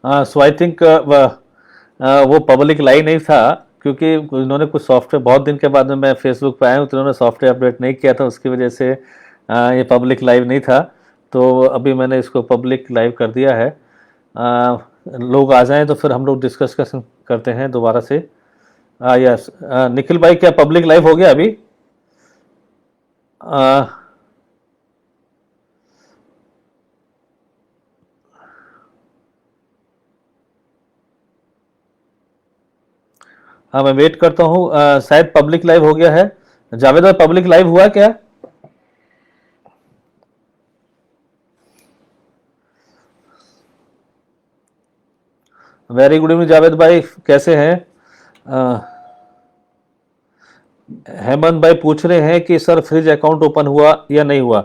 So I think वो public लाई नहीं था, क्योंकि उन्होंने कुछ सॉफ्टवेयर, बहुत दिन के बाद में मैं फेसबुक पे आया हूँ तो उन्होंने सॉफ्टवेयर अपडेट नहीं किया था, उसकी वजह से ये पब्लिक लाइव नहीं था। तो अभी मैंने इसको पब्लिक लाइव कर दिया है। लोग आ जाएं तो फिर हम लोग डिस्कशन करते हैं दोबारा से। यस, निखिल भाई क्या पब्लिक लाइव हो गया अभी? आ, हाँ, मैं वेट करता हूँ। शायद पब्लिक लाइव हो गया है। जावेद भाई पब्लिक लाइव हुआ क्या? वेरी गुड इवनिंग जावेद भाई, कैसे हैं? अ, हेमंत भाई पूछ रहे हैं कि सर फ्रिज अकाउंट ओपन हुआ या नहीं हुआ।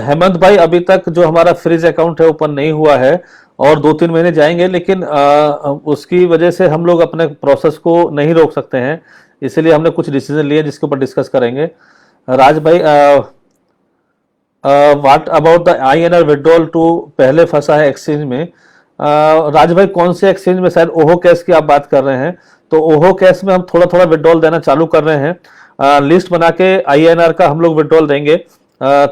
हेमंत भाई अभी तक जो हमारा फ्रिज अकाउंट है ओपन नहीं हुआ है, और 2-3 महीने जाएंगे, लेकिन उसकी वजह से हम लोग अपने प्रोसेस को नहीं रोक सकते हैं, इसलिए हमने कुछ डिसीजन लिए जिसके ऊपर डिस्कस करेंगे। राज भाई, what about the INR withdrawal two, पहले फंसा है एक्सचेंज में। राज भाई कौन से एक्सचेंज में? शायद ओहो कैश की आप बात कर रहे हैं। तो ओहो कैश में हम थोड़ा थोड़ा विड्रॉल देना चालू कर रहे हैं। लिस्ट बना के INR का हम लोग विड्रॉल देंगे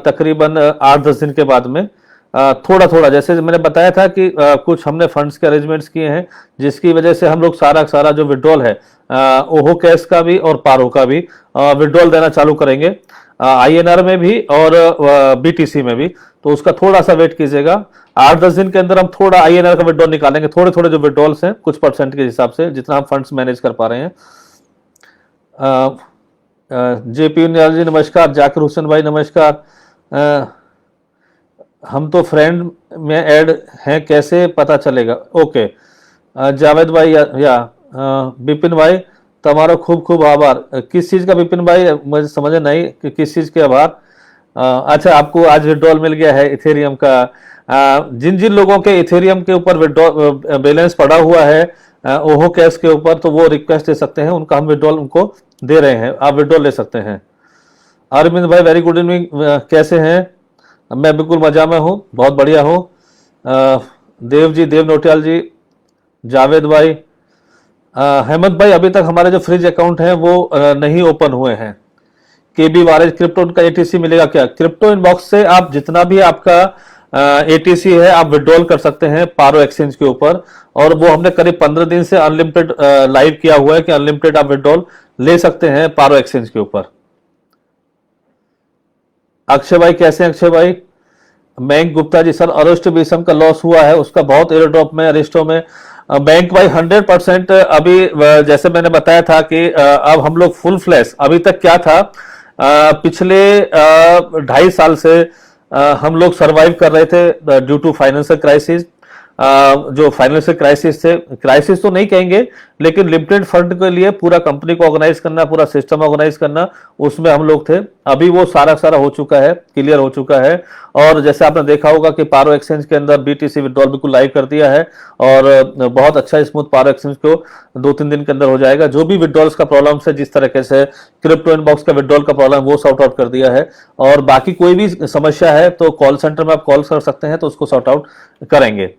तकरीबन 8-10 दिन के बाद में। थोड़ा थोड़ा, जैसे मैंने बताया था कि कुछ हमने फंड्स के अरेंजमेंट्स किए हैं, जिसकी वजह से हम लोग सारा सारा जो विड्रॉल है ओहो कैश का भी और पारो का भी विड्रॉल देना चालू करेंगे, INR में भी और BTC में भी। तो उसका थोड़ा सा वेट कीजिएगा। 8-10 दिन के अंदर हम थोड़ा INR का विड्रॉल निकालेंगे, थोड़े थोड़े जो विड्रॉल्स हैं कुछ परसेंट के हिसाब से, जितना हम फंड्स मैनेज कर पा रहे हैं। JP नियाल जी नमस्कार, जाकिर हुसैन भाई नमस्कार। हम तो फ्रेंड में ऐड हैं, कैसे पता चलेगा? ओके, जावेद भाई बिपिन भाई तुम्हारा खूब खूब आभार। किस चीज़ का विपिन भाई, मुझे समझ नहीं कि किस चीज़ के आभार। अच्छा, आपको आज विड्रॉल मिल गया है इथेरियम का। जिन जिन लोगों के इथेरियम के ऊपर विड्रॉल बैलेंस पड़ा हुआ है ओहो कैश के ऊपर, तो वो रिक्वेस्ट दे सकते हैं, उनका हम विड्रॉल उनको दे रहे हैं, आप विड्रॉल ले सकते हैं। अरविंद भाई वेरी गुड इवनिंग, कैसे हैं? मैं बिल्कुल मजा में हूँ, बहुत बढ़िया हूँ। देव जी, देव नोटियाल जी, जावेद भाई, हेमंत भाई अभी तक हमारे जो फ्रिज अकाउंट हैं वो नहीं ओपन हुए हैं। KB वारेज क्रिप्टो का ATC मिलेगा क्या? क्रिप्टो इनबॉक्स से आप जितना भी आपका ATC है आप विड्रॉल कर सकते हैं पारो एक्सचेंज के ऊपर, और वो हमने करीब 15 दिन से अनलिमिटेड लाइव किया हुआ है कि अनलिमिटेड आप विड्रॉल ले सकते हैं पारो एक्सचेंज के ऊपर। अक्षय भाई कैसे हैं? अक्षय भाई, bank Gupta ji, sir arrest बीसम का लॉस हुआ है, उसका बहुत एयर ड्रॉप में अरेस्टों में। बैंक भाई 100% अभी जैसे मैंने बताया था कि अब हम लोग फुल फ्लैश, अभी तक क्या था पिछले 2.5 साल से हम लोग सरवाइव कर रहे थे ड्यू टू फाइनेंशियल क्राइसिस। जो फाइनेंशियल क्राइसिस थे, क्राइसिस तो नहीं कहेंगे, लेकिन लिमिटेड फंड के लिए पूरा कंपनी को ऑर्गेनाइज करना, पूरा सिस्टम ऑर्गेनाइज करना, उसमें हम लोग थे। अभी वो सारा सारा हो चुका है, क्लियर हो चुका है। और जैसे आपने देखा होगा कि पारो एक्सचेंज के अंदर BTC विड्रॉल बिल्कुल लाइव कर दिया है, और बहुत अच्छा स्मूथ पारो एक्सचेंज को 2-3 दिन के अंदर हो जाएगा। जो भी विड्रॉल्स का प्रॉब्लम है, जिस तरीके से क्रिप्टो इनबॉक्स का विड्रॉल का प्रॉब्लम, वो सॉर्ट आउट कर दिया है। और बाकी कोई भी समस्या है तो कॉल सेंटर में आप कॉल कर सकते हैं, तो उसको सॉर्ट आउट करेंगे।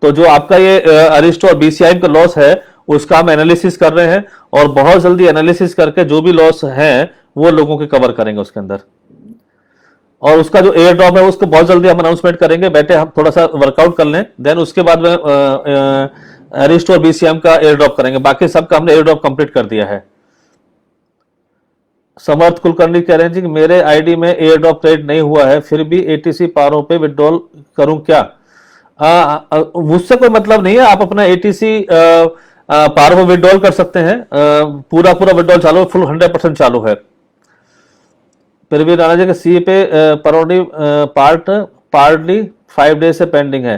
तो जो आपका ये अरिस्ट और BCI का लॉस है, उसका हम एनालिसिस कर रहे हैं, और बहुत जल्दी एनालिसिस करके जो भी लॉस है वो लोगों के कवर करेंगे उसके अंदर। और उसका जो एयर ड्रॉप है उसको बहुत जल्दी हम अनाउंसमेंट करेंगे। बैठे हम थोड़ा सा वर्कआउट कर लें, देन उसके बाद में अरिस्ट और BCM का एयर ड्रॉप करेंगे। बाकी सबका हमने एयर ड्रॉप कंप्लीट कर दिया है। समर्थ कुलकर्णी कह रहे हैं जी कि मेरे ID में एयर ड्रॉप क्रेडिट नहीं हुआ है, फिर भी ATC पारों पे विड्रॉल करूं क्या? मुझसे कोई मतलब नहीं है, आप अपना ATC पारों पे विड्रॉल कर सकते हैं। पूरा पूरा विड्रॉल चालू, फुल 100% चालू है। प्रवीण राणा जी के CA पे परौडी पार्टली 5 डेज से पेंडिंग है।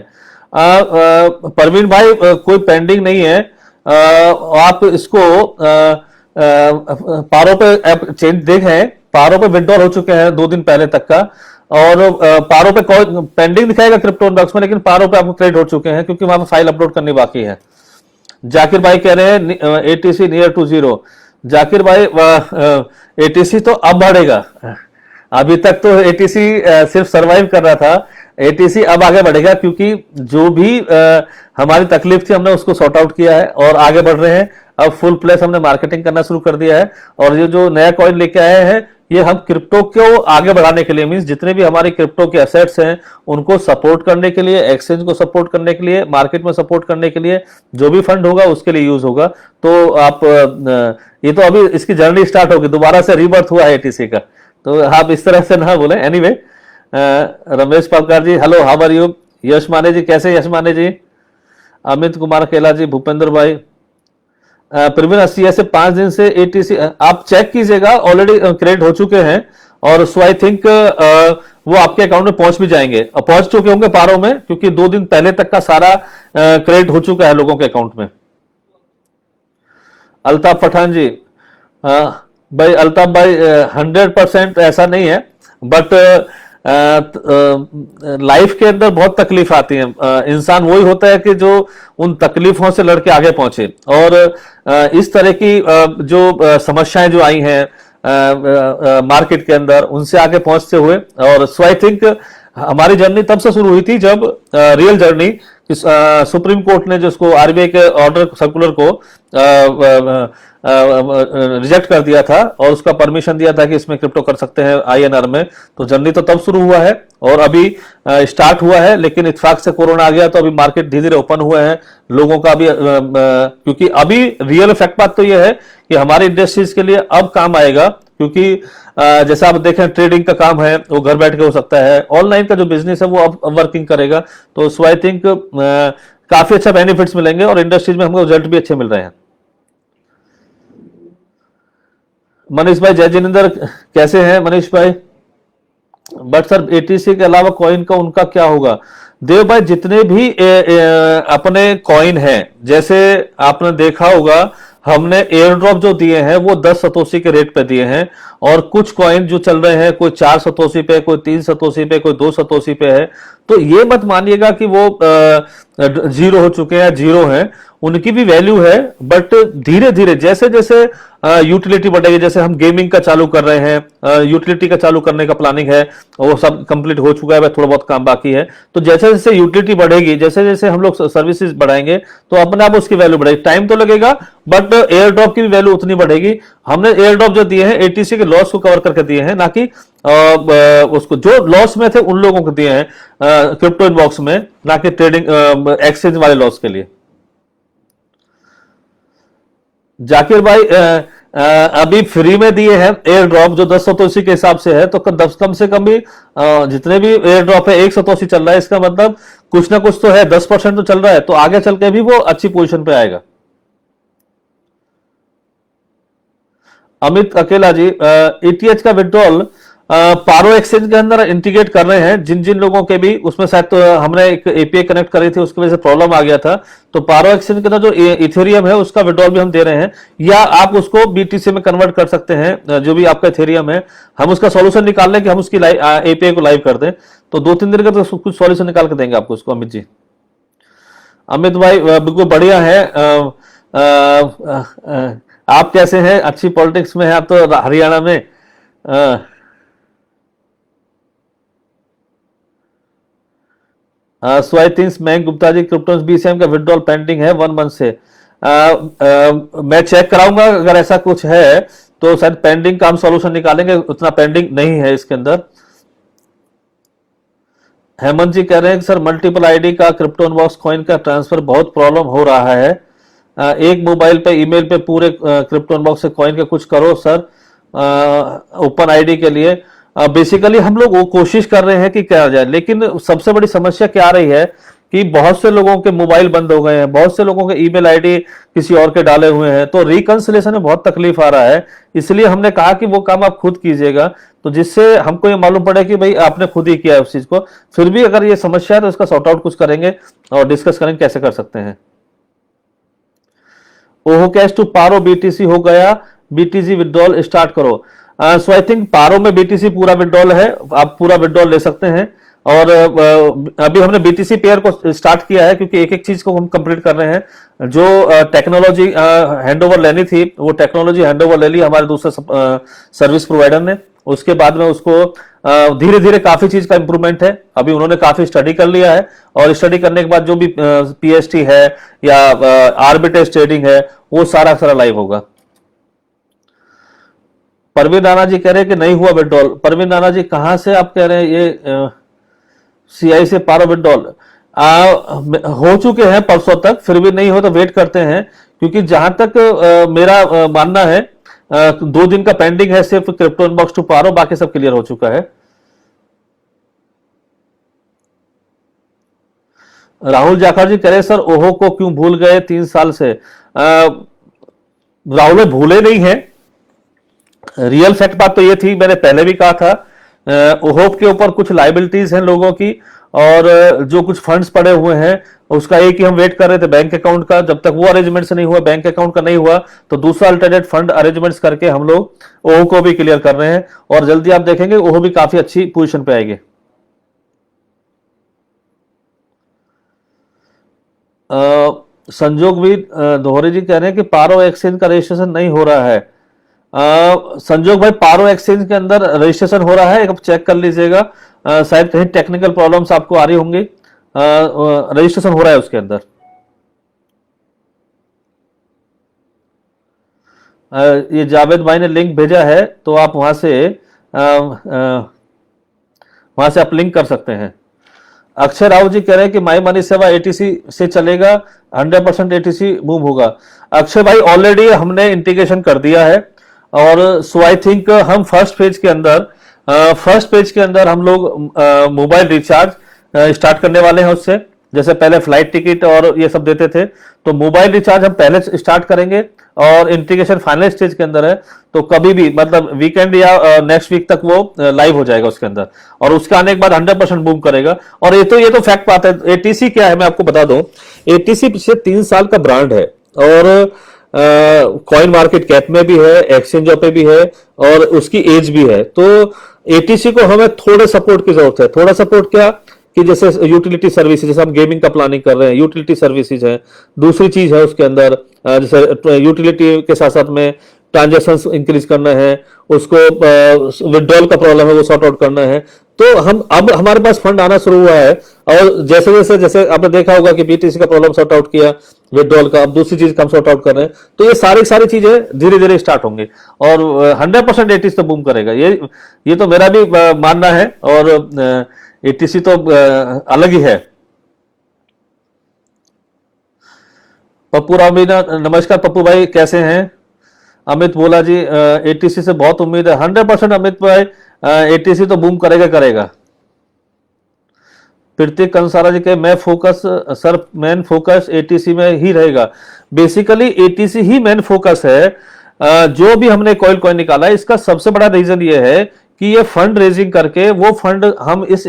परवीन भाई कोई पेंडिंग नहीं है। आप इसको पारो पे चेंज देखें, पारो पे विड्रॉल हो चुके हैं 2 दिन पहले तक का, और पारो पे पेंडिंग दिखाएगा क्रिप्टो इनबॉक्स में, लेकिन पारो पे आपको क्रेडिट हो चुके हैं, क्योंकि वहां पे फाइल अपलोड करनी बाकी है। जाकिर भाई कह रहे हैं ATC near to zero. Zakir भाई ATC तो अब बढ़ेगा, अभी तक तो ATC सिर्फ सरवाइव कर रहा था, ATC अब आगे बढ़ेगा, क्योंकि जो भी हमारी तकलीफ थी, हमने उसको सॉर्ट आउट किया है और आगे बढ़ रहे हैं। अब फुल प्लेस हमने मार्केटिंग करना शुरू कर दिया है और ये जो नया कॉइन लेके आए हैं ये हम क्रिप्टो को आगे बढ़ाने के लिए, मींस जितने भी हमारे क्रिप्टो के एसेट्स हैं उनको सपोर्ट करने के लिए, एक्सचेंज को सपोर्ट करने के लिए, मार्केट में सपोर्ट करने के लिए जो भी फंड होगा उसके लिए यूज होगा। तो आप ये तो अभी इसकी जर्नी स्टार्ट होगी, दोबारा से रीबर्थ हुआ है एटीसी का, तो आप इस तरह से ना बोले। Anyway Ramesh Palkar ji hello, how are you? यश माने जी कैसे? यश माने जी, अमित कुमार केला जी, भूपेंद्र भाई, प्रवीण 80 ऐसे 5 दिन से एटीसी आप चेक कीजिएगा, ऑलरेडी क्रेडिट हो चुके हैं और सो आई थिंक वो आपके अकाउंट में पहुंच भी जाएंगे और पहुंच चुके होंगे पारों में, क्योंकि 2 दिन पहले तक का सारा क्रेडिट हो चुका है लोगों के अकाउंट में। अल्ताफ पठान जी, भाई अल्ताफ भाई 100% ऐसा नहीं है, बट लाइफ के अंदर बहुत तकलीफ आती है। इंसान वही होता है कि जो उन तकलीफों से लड़के आगे पहुंचे, और इस तरह की जो समस्याएं जो आई हैं मार्केट के अंदर, उनसे आगे पहुंचते हुए, और सो आई थिंक हमारी जर्नी तब से शुरू हुई थी जब रियल जर्नी सुप्रीम कोर्ट ने जो उसको आरबीआई के ऑर्डर सर्कुलर को रिजेक्ट कर दिया था और उसका परमिशन दिया था कि इसमें क्रिप्टो कर सकते हैं आईएनआर में। तो जर्नी तो तब शुरू हुआ है और अभी स्टार्ट हुआ है, लेकिन इत्तेफाक से कोरोना आ गया तो अभी मार्केट धीरे धीरे ओपन हुए हैं लोगों का भी, क्योंकि अभी रियल फैक्ट बात तो यह है कि हमारे इंडस्ट्रीज के लिए अब काम आएगा, क्योंकि जैसे आप देखें ट्रेडिंग का काम है वो घर बैठ के हो सकता है, ऑनलाइन का जो बिजनेस है वो अब वर्किंग करेगा। तो सो आई थिंक काफी अच्छा बेनिफिट्स मिलेंगे और इंडस्ट्रीज में हमको रिजल्ट भी अच्छे मिल रहे हैं। मनीष भाई जय जिनेंद्र कैसे हैं मनीष भाई? बट सर एटीसी के अलावा कॉइन का उनका क्या होगा? देव भाई जितने भी अपने कॉइन हैं, जैसे आपने देखा होगा हमने एयर ड्रॉप जो दिए हैं वो 10 सतोशी के रेट पे दिए हैं, और कुछ कॉइन जो चल रहे हैं कोई 4 सतोशी पे, कोई 3 सतोशी पे, कोई 2 सतोशी पे है। तो ये मत मानिएगा कि वो जीरो हो चुके हैं, जीरो हैं, उनकी भी वैल्यू है, बट धीरे धीरे जैसे जैसे यूटिलिटी बढ़ेगी, जैसे हम गेमिंग का चालू कर रहे हैं, यूटिलिटी का चालू करने का प्लानिंग है, वो सब कंप्लीट हो चुका है, थोड़ा बहुत काम बाकी है। तो जैसे जैसे यूटिलिटी बढ़ेगी, जैसे जैसे हम लोग सर्विसेज बढ़ाएंगे तो अपने आप उसकी वैल्यू बढ़ेगी, टाइम तो लगेगा बट एयर ड्रॉप की भी वैल्यू उतनी बढ़ेगी। हमने एयर ड्रॉप जो दिए हैं एटीसी के लॉस को कवर करके दिए हैं, ना कि उसको जो लॉस में थे उन लोगों को दिए हैं क्रिप्टो इनबॉक्स में, ना कि ट्रेडिंग एक्सचेंज वाले लॉस के लिए। जाकिर भाई अभी फ्री में दिए हैं एयर ड्रॉप जो 10 सतोशी के हिसाब से है, तो कम से कम भी जितने भी एयर ड्रॉप है 1 सतोशी चल रहा है, इसका मतलब कुछ ना कुछ तो है, 10% तो चल रहा है, तो आगे चल के भी वो अच्छी पोजीशन पे आएगा। अमित अकेला जी ईटीएच का विड्रॉल पारो एक्सचेंज के अंदर इंटीग्रेट कर रहे हैं, जिन जिन लोगों के भी उसमें शायद तो हमने एक एपीआई कनेक्ट करी थी उसकी वजह से प्रॉब्लम आ गया था, तो पारो एक्सचेंज के अंदर जो इथेरियम है उसका विड्रॉल भी हम दे रहे हैं, या आप उसको बीटीसी में कन्वर्ट कर सकते हैं, जो भी आपका इथेरियम है हम उसका सॉल्यूशन निकाल लें कि हम उसकी एपीआई को लाइव कर दें, तो 2-3 दिन का तो कुछ सॉल्यूशन निकाल के देंगे आपको उसको। अमित जी, अमित भाई बिल्कुल बढ़िया है। आप कैसे हैं? अच्छी पॉलिटिक्स में है आप तो हरियाणा में। So I think Mayank Gupta ji क्रिप्टोन्स बीसीएम का विड्रॉल पेंडिंग है 1 मंथ से। मैं चेक कराऊंगा, अगर ऐसा कुछ है तो शायद पेंडिंग का हम सॉल्यूशन निकालेंगे, उतना पेंडिंग नहीं है इसके अंदर। हेमंत जी कह रहे हैं कि सर मल्टीपल आईडी का क्रिप्टो इनबॉक्स कॉइन का ट्रांसफर बहुत प्रॉब्लम हो रहा है, एक मोबाइल पे ईमेल पे पूरे क्रिप्टो इनबॉक्स से कॉइन के कुछ करो सर ओपन आईडी के लिए। बेसिकली हम लोग वो कोशिश कर रहे हैं कि क्या जाए, लेकिन सबसे बड़ी समस्या क्या आ रही है कि बहुत से लोगों के मोबाइल बंद हो गए हैं, बहुत से लोगों के ईमेल आईडी किसी और के डाले हुए हैं, तो रिकंसिलेशन में बहुत तकलीफ आ रहा है। इसलिए हमने कहा कि वो काम आप खुद कीजिएगा, तो जिससे हमको ये मालूम पड़े कि भाई आपने खुद ही किया है उस चीज को। फिर भी अगर ये समस्या है तो इसका सॉर्ट आउट कुछ करेंगे और डिस्कस करेंगे कैसे कर सकते हैं। ओहो कैश टू पारो बीटीसी हो गया, बीटीसी विड्रॉल स्टार्ट करो। सो आई थिंक पारो में बीटीसी पूरा विड्रॉल है, आप पूरा विड्रॉल ले सकते हैं। और अभी हमने बीटीसी पेयर को स्टार्ट किया है क्योंकि एक एक चीज को हम कंप्लीट कर रहे हैं। जो टेक्नोलॉजी हैंडओवर लेनी थी वो टेक्नोलॉजी हैंडओवर ले ली हमारे दूसरे सर्विस प्रोवाइडर ने, उसके बाद में उसको धीरे धीरे काफी चीज का इंप्रूवमेंट है। अभी उन्होंने काफी स्टडी कर लिया है और स्टडी करने के बाद जो भी पीएसटी है या आर्बिट्रेज ट्रेडिंग है वो सारा सारा लाइव होगा। परवीन राणा जी कह रहे हैं कि नहीं हुआ विड्रॉल। परवीन राणा जी कहां से आप कह रहे हैं? ये सीआई से पारो विड्रॉल हो चुके हैं परसों तक, फिर भी नहीं हो तो वेट करते हैं, क्योंकि जहां तक मेरा मानना है 2 दिन का पेंडिंग है सिर्फ क्रिप्टो इनबॉक्स टू पारो, बाकी सब क्लियर हो चुका है। राहुल जाखड़ जी कह रहे सर ओहो को क्यों भूल गए 3 साल से? राहुल भूले नहीं है, रियल फैक्ट बात तो ये थी, मैंने पहले भी कहा था ओहो के ऊपर कुछ लाइबिलिटीज हैं लोगों की, और जो कुछ फंड्स पड़े हुए हैं उसका एक ही हम वेट कर रहे थे बैंक अकाउंट का। जब तक वो अरेंजमेंट्स नहीं हुआ, बैंक अकाउंट का नहीं हुआ, तो दूसरा अल्टरनेट फंड अरेंजमेंट्स करके हम लोग ओहो को भी क्लियर कर रहे हैं, और जल्दी आप देखेंगे ओहो भी काफी अच्छी पोजीशन पे आएगी। संजोग भी दोहरे जी कह रहे हैं कि पारो एक्सचेंज का रजिस्ट्रेशन नहीं हो रहा है। संजोग भाई पारो एक्सचेंज के अंदर रजिस्ट्रेशन हो रहा है, एक चेक कर लीजिएगा, शायद कहीं टेक्निकल प्रॉब्लम्स आपको आ रही होंगी, रजिस्ट्रेशन हो रहा है उसके अंदर। ये जावेद भाई ने लिंक भेजा है, तो आप वहां से आप लिंक कर सकते हैं। अक्षय राव जी कह रहे हैं कि माई मनी सेवा एटीसी से चलेगा, 100% एटीसी मूव होगा। अक्षय भाई ऑलरेडी हमने इंटीग्रेशन कर दिया है, और सो आई थिंक हम फर्स्ट पेज के अंदर हम लोग मोबाइल रिचार्ज स्टार्ट करने वाले हैं उससे। जैसे पहले फ्लाइट टिकट और ये सब देते थे, तो मोबाइल रिचार्ज हम पहले स्टार्ट करेंगे, और इंटीग्रेशन फाइनल स्टेज के अंदर है, तो कभी भी मतलब वीकेंड या नेक्स्ट वीक तक वो लाइव हो जाएगा उसके अंदर, और उसके आने के बाद 100% बूम करेगा। और ये तो फैक्ट बात है। एटीसी क्या है मैं आपको बता दूं, एटीसी पिछले 3 साल का ब्रांड है, और कॉइन मार्केट कैप में भी है, एक्सचेंजों पे भी है, और उसकी एज भी है। तो एटीसी को हमें थोड़े सपोर्ट की जरूरत है। थोड़ा सपोर्ट क्या कि जैसे यूटिलिटी सर्विसेज, जैसे हम गेमिंग का प्लानिंग कर रहे हैं, यूटिलिटी सर्विसेज है। दूसरी चीज है उसके अंदर, जैसे यूटिलिटी के साथ साथ में ट्रांजेक्शंस इंक्रीज करना है, उसको विड्रॉल का प्रॉब्लम है वो सॉर्ट आउट करना है। तो हम अब हमारे पास फंड आना शुरू हुआ है, और जैसे आपने देखा होगा कि बीटीसी का प्रॉब्लम सॉर्ट आउट किया, विड्रॉल का, अब दूसरी चीज का हम सॉर्ट आउट कर रहे हैं। तो ये सारी चीजें धीरे धीरे स्टार्ट होंगे, और 100% एटीसी तो बूम करेगा, ये तो मेरा भी मानना है, और एटीसी तो अलग ही है। पप्पू राम मीना, नमस्कार पप्पू भाई, कैसे हैं? अमित बोला जी एटीसी से बहुत उम्मीद है। 100% अमित भाई एटीसी तो बूम करेगा। प्रतीक कंसारा जी के मेन फोकस एटीसी में ही रहेगा। बेसिकली एटीसी ही मेन फोकस है। जो भी हमने कॉइन निकाला है, इसका सबसे बड़ा रीजन ये है कि ये फंड रेजिंग करके वो फंड हम इस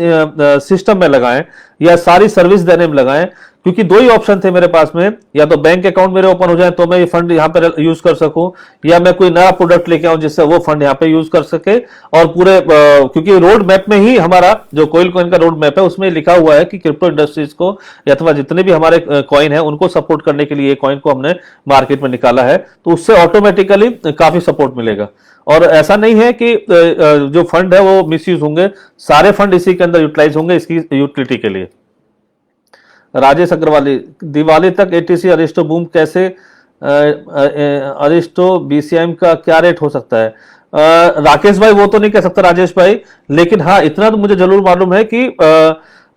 सिस्टम में लगाएं, या सारी सर्विस देने में लगाएं। क्योंकि 2 ही ऑप्शन थे मेरे पास में, या तो बैंक अकाउंट मेरे ओपन हो जाए तो मैं ये फंड यहाँ पे यूज कर सकूं, या मैं कोई नया प्रोडक्ट लेके आऊं जिससे वो फंड यहाँ पे यूज कर सके। और पूरे क्योंकि रोड मैप में ही हमारा जो कॉइन का रोड मैप है उसमें लिखा हुआ है कि क्रिप्टो इंडस्ट्रीज को, अथवा जितने भी हमारे कॉइन है उनको सपोर्ट करने के लिए कॉइन को हमने मार्केट में निकाला है, तो उससे ऑटोमेटिकली काफी सपोर्ट मिलेगा। और ऐसा नहीं है कि जो फंड है वो मिसयूज होंगे, सारे फंड इसी के अंदर यूटिलाइज होंगे इसकी यूटिलिटी के लिए। राजेश अग्रवाली, दिवाली तक एटीसी अरिस्टो बूम कैसे, अरिस्टो बीसीएम का क्या रेट हो सकता है? राकेश भाई वो तो नहीं कह सकता राजेश भाई, लेकिन हाँ इतना तो मुझे जरूर मालूम है कि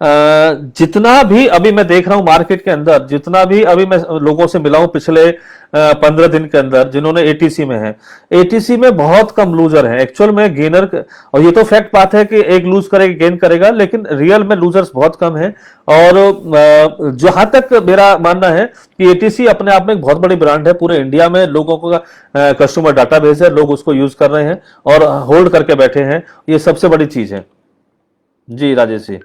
जितना भी अभी मैं देख रहा हूं मार्केट के अंदर, जितना भी अभी मैं लोगों से मिला हूं पिछले 15 दिन के अंदर जिन्होंने एटीसी में है, एटीसी में बहुत कम लूजर हैं एक्चुअल में, गेनर। और ये तो फैक्ट बात है कि एक लूज करेगा गेन करेगा, लेकिन रियल में लूजर्स बहुत कम हैं। और जहां तक मेरा मानना है कि एटीसी अपने आप में एक बहुत बड़ी ब्रांड है, पूरे इंडिया में लोगों का कस्टमर डाटाबेस है, लोग उसको यूज कर रहे हैं और होल्ड करके बैठे हैं, ये सबसे बड़ी चीज है। जी राजेश जी,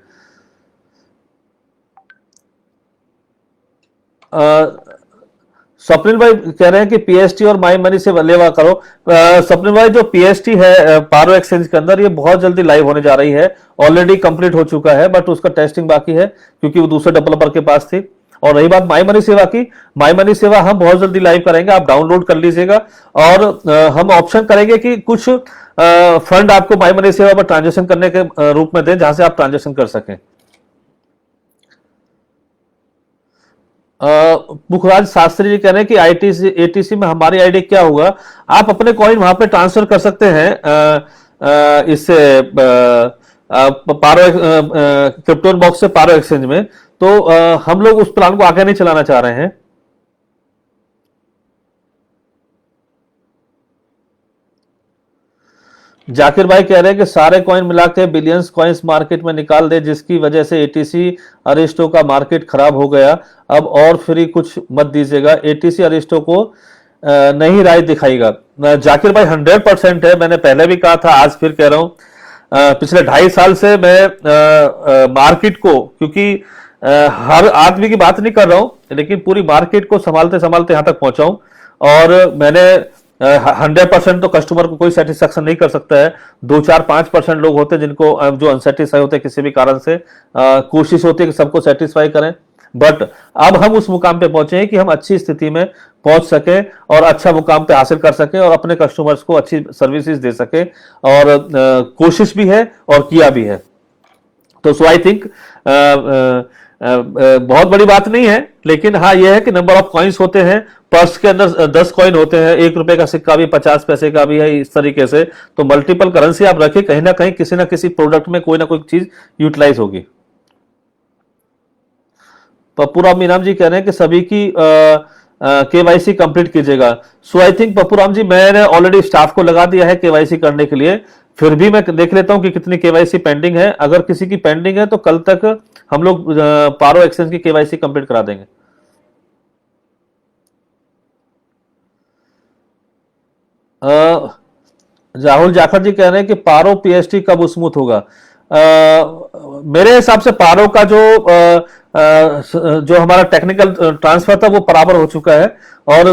स्वप्निल भाई कह रहे हैं कि पीएसटी और माई मनी से लेवा करो। स्वप्निल भाई जो पीएसटी है पारो एक्सचेंज के अंदर, ये बहुत जल्दी लाइव होने जा रही है, ऑलरेडी कंप्लीट हो चुका है, बट उसका टेस्टिंग बाकी है क्योंकि वो दूसरे डेवलपर के पास थी। और रही बात माई मनी सेवा की, माई मनी सेवा हम बहुत जल्दी लाइव करेंगे, आप डाउनलोड कर लीजिएगा। और हम ऑप्शन करेंगे कि कुछ फंड आपको माई मनी सेवा पर ट्रांजेक्शन करने के रूप में दें, जहां से आप ट्रांजेक्शन कर सकें। मुखराज शास्त्री जी कह रहे हैं कि आईटीसी एटीसी में हमारी आईडी क्या होगा। आप अपने कॉइन वहां पे ट्रांसफर कर सकते हैं इससे पारो क्रिप्टो बॉक्स से पारो एक्सचेंज में। तो हम लोग उस प्लान को आगे नहीं चलाना चाह रहे हैं। जाकिर भाई कह रहे हैं कि सारे कॉइन मिला के बिलियंस कॉइन्स मार्केट में निकाल दे, जिसकी वजह से एटीसी अरिस्टो का मार्केट खराब हो गया। अब और फ्री कुछ मत दीजिएगा, एटीसी अरिस्टो को नहीं राय दिखाएगा। जाकिर भाई 100% है, मैंने पहले भी कहा था, आज फिर कह रहा हूं। पिछले 2.5 साल से मैं मार्केट को, क्योंकि हर आदमी की बात नहीं कर रहा हूं, लेकिन पूरी मार्केट को संभालते संभालते यहां तक पहुंचा हूं। और मैंने 100% तो कस्टमर को कोई सेटिस्फेक्शन नहीं कर सकता है। 2-4-5% लोग होते हैं जिनको जो अनसेटिस्फाई होते हैं किसी भी कारण से। कोशिश होती है कि सबको सेटिस्फाई करें, बट अब हम उस मुकाम पे पहुंचे हैं कि हम अच्छी स्थिति में पहुंच सके और अच्छा मुकाम पे हासिल कर सके और अपने कस्टमर्स को अच्छी सर्विसेज दे सके। और कोशिश भी है और किया भी है। तो सो आई थिंक बहुत बड़ी बात नहीं है, लेकिन हाँ यह है कि नंबर ऑफ कॉइन्स होते हैं। पर्स के अंदर 10 कॉइन होते हैं, 1 रुपए का सिक्का भी 50 पैसे का भी है, इस तरीके से। तो मल्टीपल करेंसी आप रखें, कहीं ना कहीं किसी ना किसी प्रोडक्ट में कोई ना कोई चीज यूटिलाइज होगी। पप्पूराम मीनाम जी कह रहे हैं कि सभी की केवाईसी कंप्लीट कीजिएगा। सो आई थिंक पप्पूराम जी, मैंने ऑलरेडी स्टाफ को लगा दिया है केवाईसी करने के लिए। फिर भी मैं देख लेता हूं कि कितनी केवाईसी पेंडिंग है। अगर किसी की पेंडिंग है तो कल तक हम लोग पारो एक्सचेंज की केवाईसी कंप्लीट करा देंगे। राहुल जाखड़ जी कह रहे हैं कि पारो पीएसटी कब स्मूथ होगा। मेरे हिसाब से पारो का जो हमारा टेक्निकल ट्रांसफर था वो बराबर हो चुका है और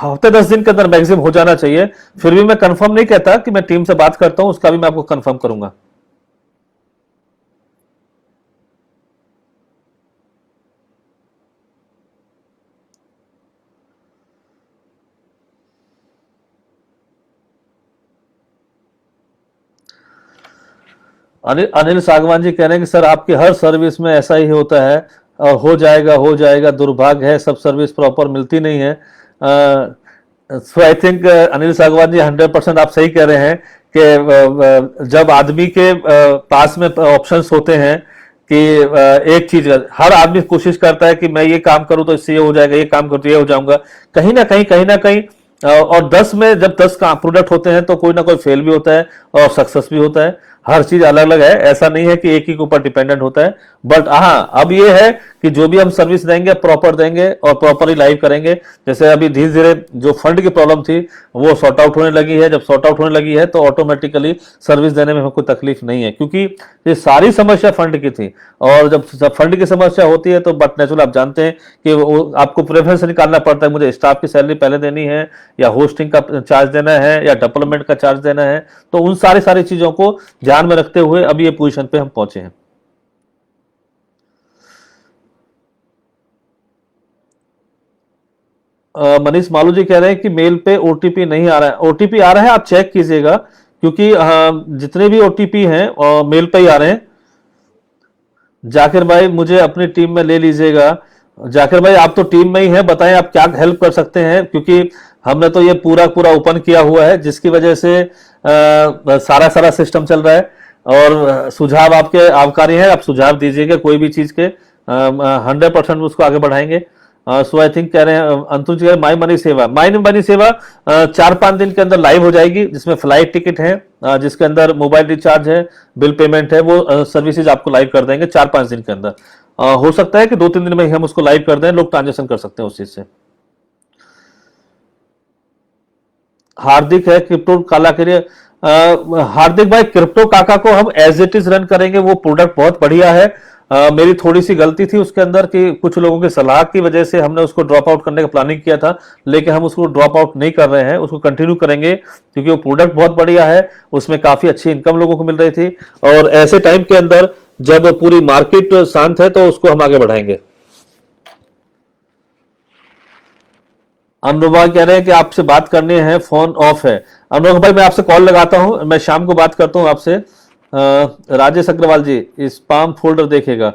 हफ्ते 10 दिन के अंदर मैक्सिमम हो जाना चाहिए। फिर भी मैं कंफर्म नहीं कहता, कि मैं टीम से बात करता हूं, उसका भी मैं आपको कंफर्म करूंगा। अनिल सागवान जी कह रहे हैं कि सर आपकी हर सर्विस में ऐसा ही होता है और हो जाएगा, दुर्भाग्य है, सब सर्विस प्रॉपर मिलती नहीं है। सो आई थिंक अनिल सागवान जी 100% आप सही कह रहे हैं कि जब आदमी के पास में ऑप्शंस होते हैं कि एक चीज, हर आदमी कोशिश करता है कि मैं ये काम करूं तो इससे ये हो जाएगा, ये काम करूं तो ये हो जाऊंगा, कहीं ना कहीं और 10 में जब 10 का प्रोडक्ट होते हैं तो कोई ना कोई फेल भी होता है और सक्सेस भी होता है। हर चीज अलग अलग है, ऐसा नहीं है कि एक ही के ऊपर डिपेंडेंट होता है। बट हाँ, अब ये है कि जो भी हम सर्विस देंगे प्रॉपर देंगे और प्रॉपरली लाइव करेंगे। जैसे अभी धीरे धीरे जो फंड की प्रॉब्लम थी वो सॉर्ट आउट होने लगी है। जब सॉर्ट आउट होने लगी है तो ऑटोमेटिकली सर्विस देने में हमें कोई तकलीफ नहीं है, क्योंकि ये सारी समस्या फंड की थी। और जब फंड की समस्या होती है तो बट नेचुरल आप जानते हैं कि वो आपको प्रेफरेंस निकालना पड़ता है, मुझे स्टाफ की सैलरी पहले देनी है या होस्टिंग का चार्ज देना है या डेवलपमेंट का चार्ज देना है। तो उन सारी चीजों को ध्यान में रखते हुए अब ये पोजीशन पे हम पहुंचे हैं। मनीष मालू जी कह रहे हैं कि मेल पे ओटीपी नहीं आ रहा है। ओटीपी आ रहा है, आप चेक कीजिएगा, क्योंकि जितने भी ओटीपी हैं मेल पे ही आ रहे हैं। जाकिर भाई मुझे अपनी टीम में ले लीजिएगा। जाकिर भाई आप तो टीम में ही हैं, बताएं आप क्या हेल्प कर सकते हैं, क्योंकि हमने तो ये पूरा ओपन किया हुआ है, जिसकी वजह से सारा सिस्टम चल रहा है। और सुझाव आपके आभारी हैं, आप सुझाव दीजिएगा कोई भी चीज के, 100% उसको आगे बढ़ाएंगे। सो आई थिंक कह रहे हैं अंतु जी, माई मनी सेवा 4-5 दिन के अंदर लाइव हो जाएगी, जिसमें फ्लाइट टिकट है, जिसके अंदर मोबाइल रिचार्ज है, बिल पेमेंट है, वो सर्विसेज आपको लाइव कर देंगे 4-5 दिन के अंदर। हो सकता है कि 2-3 दिन में ही हम उसको लाइव कर दें, लोग ट्रांजेक्शन कर सकते हैं उस चीज से। हार्दिक है क्रिप्टो काला के लिए। हार्दिक भाई, क्रिप्टो काका को हम एज इट इज रन करेंगे, वो प्रोडक्ट बहुत बढ़िया है। मेरी थोड़ी सी गलती थी उसके अंदर कि कुछ लोगों की सलाह की वजह से हमने उसको ड्रॉप आउट करने का प्लानिंग किया था, लेकिन हम उसको ड्रॉप आउट नहीं कर रहे हैं, उसको कंटिन्यू करेंगे, क्योंकि वो प्रोडक्ट बहुत बढ़िया है, उसमें काफी अच्छी इनकम लोगों को मिल रही थी। और ऐसे टाइम के अंदर जब पूरी मार्केट शांत है तो उसको हम आगे बढ़ाएंगे। अनुराग कह रहे हैं कि आपसे बात करनी है, फोन ऑफ है। अनुराग भाई मैं आपसे कॉल लगाता हूं, मैं शाम को बात करता हूं आपसे। राजेश अग्रवाल जी, स्पैम फोल्डर देखेगा,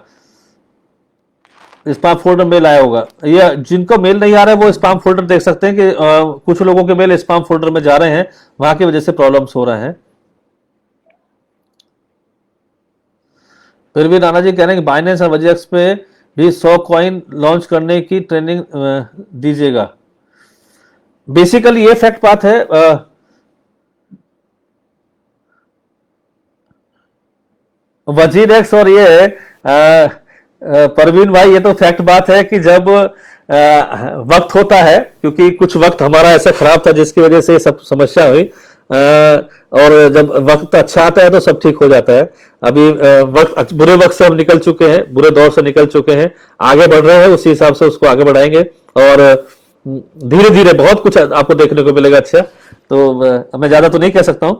स्पैम फोल्डर मेल आया होगा। ये जिनको मेल नहीं आ रहा है वो स्पैम फोल्डर देख सकते हैं कि कुछ लोगों के मेल स्पैम फोल्डर में जा रहे हैं, वहां की वजह से प्रॉब्लम्स हो रहे हैं। फिर भी राणा जी कह रहे हैं कि बाइनेंस और वजीएक्स पे भी 100 कॉइन लॉन्च करने की ट्रेनिंग दीजिएगा। बेसिकली ये फैक्ट बात है, वजीर एक्स और ये परवीन भाई, ये तो फैक्ट बात है कि जब वक्त होता है, क्योंकि कुछ वक्त हमारा ऐसा खराब था जिसकी वजह से सब समस्या हुई, और जब वक्त अच्छा आता है तो सब ठीक हो जाता है। अभी वक्त, बुरे वक्त से हम निकल चुके हैं, बुरे दौर से निकल चुके हैं, आगे बढ़ रहे हैं, उसी हिसाब से उसको आगे बढ़ाएंगे और धीरे धीरे बहुत कुछ आपको देखने को मिलेगा। अच्छा, तो मैं ज्यादा तो नहीं कह सकता हूं।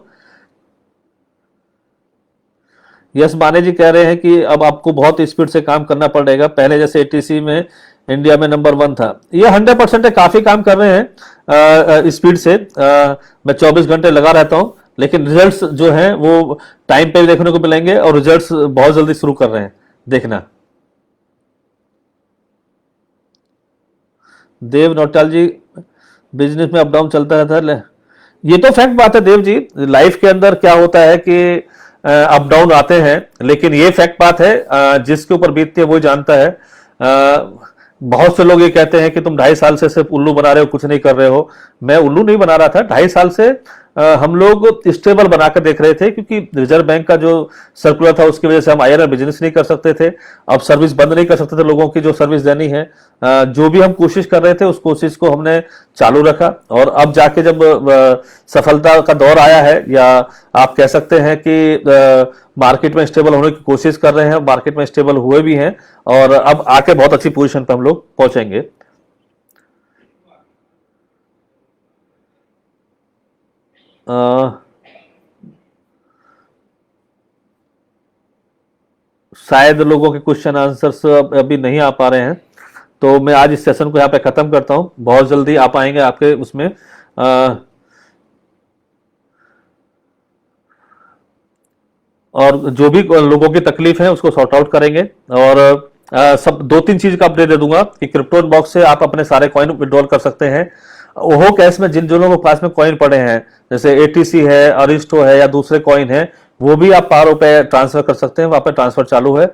यस माने जी कह रहे हैं कि अब आपको बहुत स्पीड से काम करना पड़ेगा, पहले जैसे एटीसी में इंडिया में नंबर 1 था। ये 100% है, काफी काम कर रहे हैं स्पीड से। मैं 24 घंटे लगा रहता हूं, लेकिन रिजल्ट्स जो हैं वो टाइम पे भी देखने को मिलेंगे और रिजल्ट्स बहुत जल्दी शुरू कर रहे हैं देखना। देव नौटाल जी, बिजनेस में अप डाउन चलता रहता है। ये तो फैक्ट बात है देव जी, लाइफ के अंदर क्या होता है कि अप डाउन आते हैं, लेकिन ये फैक्ट बात है, जिसके ऊपर बीतती है वो जानता है। बहुत से लोग ये कहते हैं कि तुम 2.5 साल से सिर्फ उल्लू बना रहे हो, कुछ नहीं कर रहे हो। मैं उल्लू नहीं बना रहा था, 2.5 साल से हम लोग स्टेबल बनाकर देख रहे थे, क्योंकि रिजर्व बैंक का जो सर्कुलर था उसकी वजह से हम आईआरआर बिजनेस नहीं कर सकते थे। अब सर्विस बंद नहीं कर सकते थे, लोगों की जो सर्विस देनी है। जो भी हम कोशिश कर रहे थे उस कोशिश को हमने चालू रखा, और अब जाके जब सफलता का दौर आया है, या आप कह सकते हैं कि मार्केट में स्टेबल होने की कोशिश कर रहे हैं, मार्केट में स्टेबल हुए भी हैं, और अब आके बहुत अच्छी पोजीशन पे हम लोग पहुंचेंगे। शायद लोगों के क्वेश्चन आंसर्स अभी नहीं आ पा रहे हैं, तो मैं आज इस सेशन को यहाँ पे खत्म करता हूँ। बहुत जल्दी आप आएंगे आपके उसमें, और जो भी लोगों की तकलीफ है उसको सॉर्ट आउट करेंगे। और सब 2-3 चीज का अपडेट दे दूंगा कि क्रिप्टो बॉक्स से आप अपने सारे कॉइन विड्रॉल कर सकते हैं। ओहो कैश में जिन जनों के पास में कॉइन पड़े हैं, जैसे एटीसी है, अरिस्टो है, या दूसरे कॉइन है, वो भी आप पारो पे ट्रांसफर कर सकते हैं, वहां पे ट्रांसफर चालू है।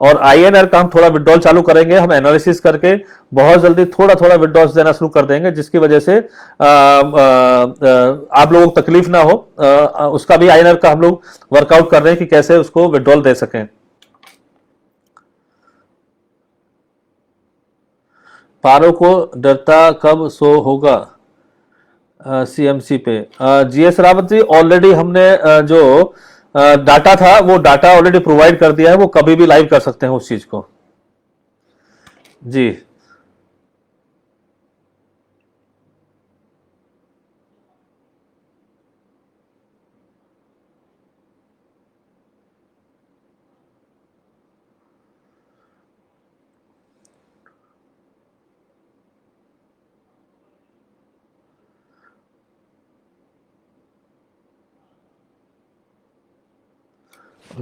और आईएनआर का हम थोड़ा विड्रॉल चालू करेंगे, हम एनालिसिस करके बहुत जल्दी थोड़ा थोड़ा विड्रॉल्स देना शुरू कर देंगे, जिसकी वजह से आप लोगों को तकलीफ ना हो। उसका भी आईएनआर का हम लोग वर्कआउट कर रहे हैं कि कैसे उसको विड्रॉल दे सकें। पारो को डरता कब शो होगा सीएमसी पे? जीएस रावत जी, ऑलरेडी हमने जो डाटा था वो डाटा ऑलरेडी प्रोवाइड कर दिया है, वो कभी भी लाइव कर सकते हैं उस चीज को जी।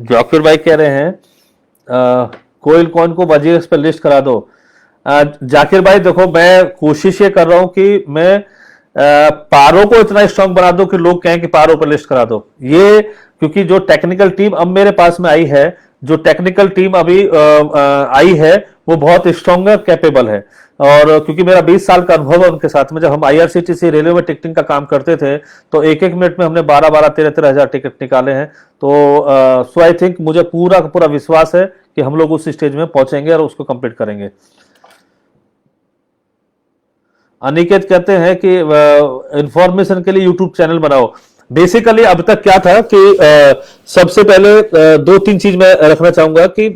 जाकिर भाई कह रहे हैं कोयल कॉइन को वजीएक्स पे लिस्ट करा दो। जाकिर भाई देखो, मैं कोशिश ये कर रहा हूं कि मैं पारो को इतना स्ट्रांग बना दूं कि लोग कहें कि पारो पर लिस्ट करा दो। ये क्योंकि जो टेक्निकल टीम अब मेरे पास में आई है, जो टेक्निकल टीम अभी आई है, वो बहुत स्ट्रांगर कैपेबल है। और क्योंकि मेरा 20 साल का अनुभव है उनके साथ में, जब हम आईआरसीटीसी रेलवे में टिकटिंग का काम करते थे तो एक एक मिनट में हमने 12-12, 13-13 हजार टिकट निकाले हैं। तो सो आई थिंक मुझे पूरा का पूरा विश्वास है कि हम लोग उस स्टेज में पहुंचेंगे और उसको कंप्लीट करेंगे। अनिकेत कहते हैं कि इंफॉर्मेशन के लिए यूट्यूब चैनल बनाओ। बेसिकली अब तक क्या था कि सबसे पहले 2-3 चीज मैं रखना चाहूंगा कि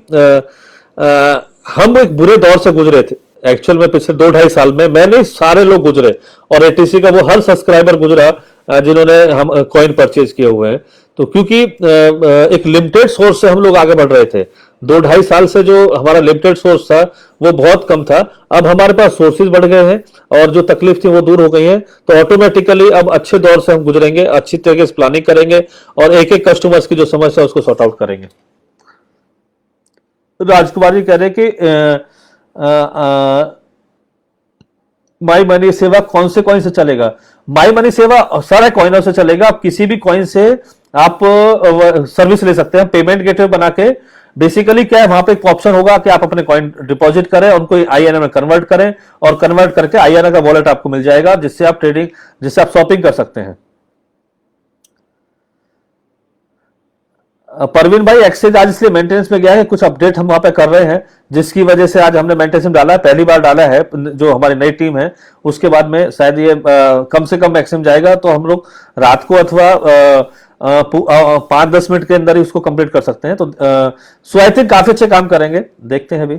हम एक बुरे दौर से गुजरे थे। एक्चुअल में पिछले 2-2.5 साल में मैंने सारे लोग गुजरे, और एटीसी का वो हर सब्सक्राइबर गुजरा जिन्होंने हम कॉइन परचेज किए हुए हैं। तो क्योंकि एक लिमिटेड सोर्स से हम लोग आगे बढ़ रहे थे, 2-2.5 साल से जो हमारा लिमिटेड सोर्स था वो बहुत कम था, अब हमारे पास सोर्सेज बढ़ गए हैं और जो तकलीफ थी वो दूर हो गई है। तो ऑटोमेटिकली अब अच्छे दौर से हम गुजरेंगे, अच्छी तरीके से प्लानिंग करेंगे और एक एक कस्टमर्स की जो समस्या है उसको सॉर्ट आउट करेंगे। तो राजकुमार जी कह रहे हैं कि माई मनी सेवा कौन से कॉइन से चलेगा? माई मनी सेवा सारे कॉइनर से चलेगा। आप किसी भी कॉइन से आप सर्विस ले सकते हैं, पेमेंट गेटवे बना के। बेसिकली क्या है, वहां पे एक ऑप्शन होगा कि आप अपने कॉइन डिपॉजिट करें, उनको आईएनआर में कन्वर्ट करें और कन्वर्ट करके आईएनआर का वॉलेट आपको मिल जाएगा, जिससे आप ट्रेडिंग, जिससे आप शॉपिंग कर सकते हैं। परवीन भाई, एक्सचेंज आज इसलिए मेंटेनेंस में गया है, कुछ अपडेट हम वहां पे कर रहे हैं, जिसकी वजह से आज हमने मेंटेनेंस में डाला है, पहली बार डाला है। जो हमारी नई टीम है उसके बाद में शायद ये कम से कम मैक्सिमम जाएगा, तो हम लोग रात को अथवा 5-10 मिनट के अंदर ही उसको कंप्लीट कर सकते हैं। तो सो आई थिंक काफी अच्छे काम करेंगे, देखते हैं अभी।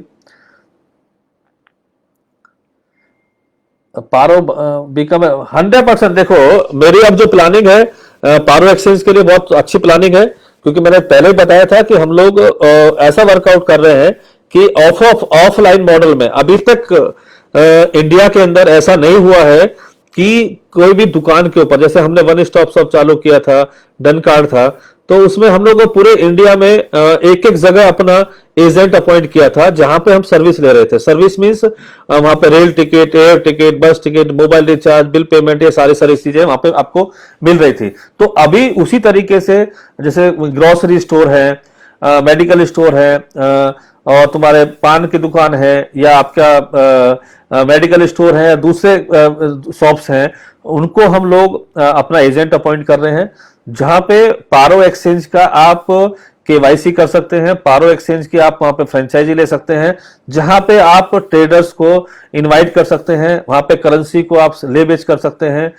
पारो बीकम 100%। देखो मेरी अब जो प्लानिंग है पारो एक्सचेंज के लिए बहुत अच्छी प्लानिंग है, क्योंकि मैंने पहले ही बताया था कि हम लोग ऐसा वर्कआउट कर रहे हैं कि ऑफलाइन मॉडल में अभी तक इंडिया के अंदर ऐसा नहीं हुआ है कि कोई भी दुकान के ऊपर, जैसे हमने वन स्टॉप शॉप चालू किया था, डन कार्ड था, तो उसमें हम लोग पूरे इंडिया में एक एक जगह अपना एजेंट अपॉइंट किया था, जहां पे हम सर्विस ले रहे थे। सर्विस मींस वहां पे रेल टिकट, एयर टिकट, बस ticket, mobile recharge, bill payment, ये सारी सारी चीजें वहां पे आपको मिल रही थी। तो अभी उसी तरीके से, जैसे ग्रोसरी स्टोर है, मेडिकल स्टोर है, और तुम्हारे पान की दुकान है, या आपका मेडिकल स्टोर है, दूसरे शॉप्स हैं, उनको हम लोग अपना एजेंट अपॉइंट कर रहे हैं, जहां पे पारो एक्सचेंज का आप केवाईसी कर सकते हैं, पारो एक्सचेंज की आप वहां पे फ्रेंचाइजी ले सकते हैं, जहां पे आप ट्रेडर्स को इनवाइट कर सकते हैं, वहां पे करेंसी को आप ले बेच कर सकते हैं,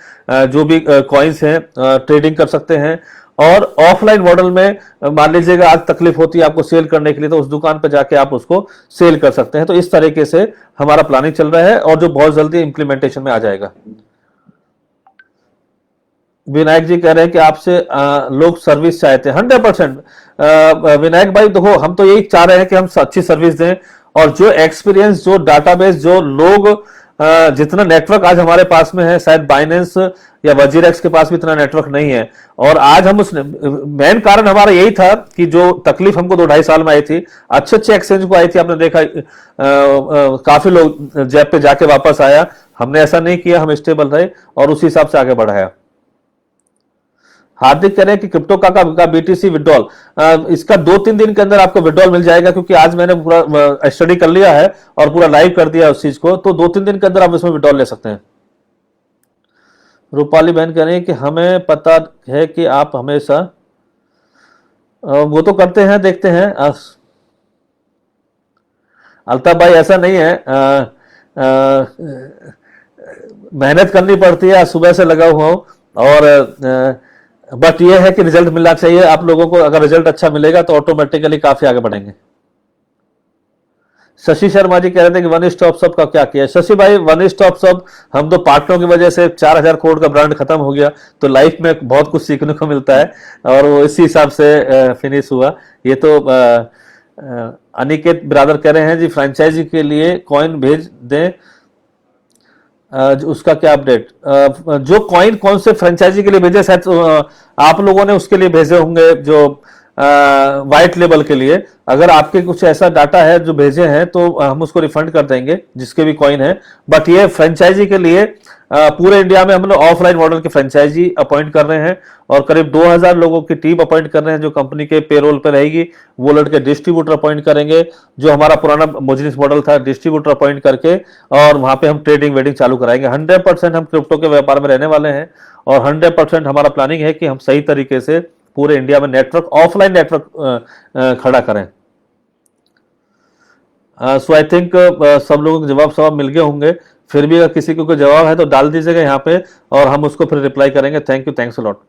जो भी कॉइन्स हैं ट्रेडिंग कर सकते हैं। और ऑफलाइन मॉडल में मान लीजिएगा आज तकलीफ होती है आपको सेल करने के लिए, तो उस दुकान पे जाके आप उसको सेल कर सकते हैं। तो इस तरीके से हमारा प्लानिंग चल रहा है, और जो बहुत जल्दी इंप्लीमेंटेशन में आ जाएगा। विनायक जी कह रहे हैं कि आपसे लोग सर्विस चाहते हैं। 100% विनायक भाई, देखो हम तो यही चाह रहे हैं कि हम अच्छी सर्विस दें, और जो एक्सपीरियंस, जो डाटाबेस, जो लोग, जितना नेटवर्क आज हमारे पास में है, शायद बाइनेंस या वजीरेक्स के पास भी इतना नेटवर्क नहीं है। और आज हम उस मेन कारण हमारा यही था कि जो तकलीफ हमको 2-2.5 साल में आई थी, अच्छे अच्छे एक्सचेंज को आई थी, आपने देखा काफी लोग जैब पे जाके वापस आया। हमने ऐसा नहीं किया, हम स्टेबल रहे और उसी हिसाब से आगे बढ़ाया। हार्दिक कह रहे हैं कि क्रिप्टो का बीटीसी विड्रॉल, इसका 2-3 दिन के अंदर आपको विड्रॉल मिल जाएगा, क्योंकि आज मैंने पूरा स्टडी कर लिया है और पूरा लाइव कर दिया उस चीज को। तो 2-3 दिन के अंदर आप इसमें विड्रॉल ले सकते हैं। रूपाली बहन कह रही है कि हमें पता है कि आप हमेशा वो तो करते हैं, देखते हैं। अल्ताफ भाई, ऐसा नहीं है, मेहनत करनी पड़ती है, सुबह से लगा हुआ हूं, और बट ये है कि रिजल्ट मिलना चाहिए आप लोगों को। अगर रिजल्ट अच्छा मिलेगा तो ऑटोमेटिकली काफी आगे बढ़ेंगे। शशि शर्मा जी कह रहे थे कि वन स्टॉप शॉप का क्या किया? शशि भाई, वन स्टॉप शॉप हम तो पार्टनरों की वजह से 4000 करोड़ का ब्रांड खत्म हो गया, तो लाइफ में बहुत कुछ सीखने को मिलता है, और वो इसी हिसाब से फिनिश हुआ। ये तो अनिकेत ब्रादर कह रहे हैं जी, फ्रेंचाइजी के लिए कॉइन भेज दें, उसका क्या अपडेट? जो कॉइन कौन से फ्रेंचाइजी के लिए भेजे, शायद आप लोगों ने उसके लिए भेजे होंगे, जो व्हाइट लेबल के लिए। अगर आपके कुछ ऐसा डाटा है जो भेजे हैं, तो हम उसको रिफंड कर देंगे, जिसके भी कॉइन है। बट ये फ्रेंचाइजी के लिए पूरे इंडिया में हम लोग ऑफलाइन मॉडल की फ्रेंचाइजी अपॉइंट कर रहे हैं, और करीब 2000 लोगों की टीम अपॉइंट कर रहे हैं, जो कंपनी के पेरोल पे रहेगी। वो लड़के डिस्ट्रीब्यूटर अपॉइंट करेंगे, जो हमारा पुराना बिजनेस मॉडल था, डिस्ट्रीब्यूटर अपॉइंट करके, और वहां पे हम ट्रेडिंग वेडिंग चालू कराएंगे। 100% हम क्रिप्टो के व्यापार में रहने वाले हैं, और 100% हमारा प्लानिंग है कि हम सही तरीके से पूरे इंडिया में नेटवर्क, ऑफलाइन नेटवर्क खड़ा करें। सो आई थिंक सब लोगों के जवाब मिल गए होंगे। फिर भी अगर किसी को कोई जवाब है तो डाल दीजिएगा यहाँ पे, और हम उसको फिर रिप्लाई करेंगे। Thank you, thanks a lot.